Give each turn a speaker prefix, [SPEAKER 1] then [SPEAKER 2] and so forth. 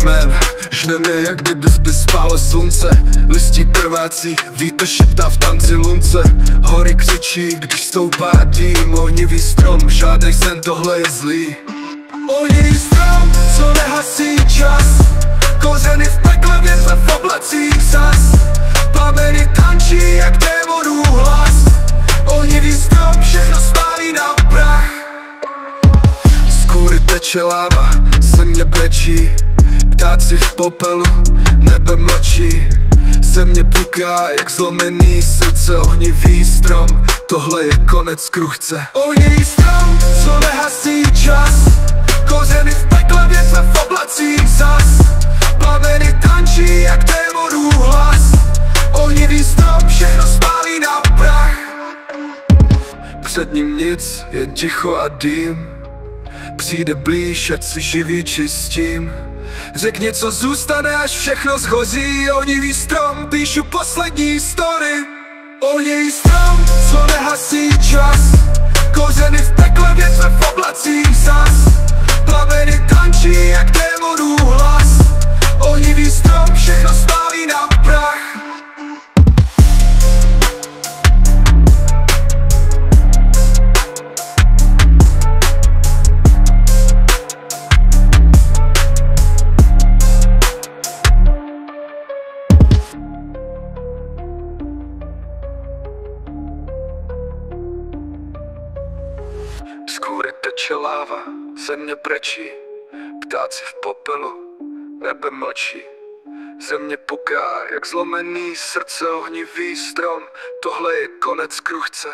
[SPEAKER 1] kmen, žne mě, jak kdyby spálo slunce. Listí krvácí, vítr šeptá v tanci lunce. Hory křičí, když stoupá dým. Ohnivý strom, žádnej sen, tohle je zlý. Ohnivý strom, co nehasí čas. Kořeny v pekle, větve v oblacích zas. Plameny tančí, jak démonů hlas. Ohnivý strom, všechno spálí na prach. Z kůry teče láva, země brečí. Ptáci v popelu, nebe mlčí. Země puká, jak zlomený srdce. Ohnivý strom, tohle je konec kruchce. Ohnivý strom, co nehasí čas. Kořeny v pekle, větve v oblacích zas. Plameny tančí, jak démonů hlas. Ohnivý strom, všechno spálí na prach. Před ním nic, jen ticho a dým. Přijde blíž, ať si živý čistím. Řekni, co zůstane, až všechno zhoří. Ohnivý strom, píšu poslední story. Ohnivý strom, co nehasí čas. Kořeny v pekle, větve v oblacích zas. Plameny tančí, jak démonů hlas. Ohnivý strom, všechno spálí na prach. Z kůry teče láva, země brečí. Ptáci v popelu, nebe mlčí. Země puká, jak zlomený srdce. Ohnivý strom, tohle je konec kruchce.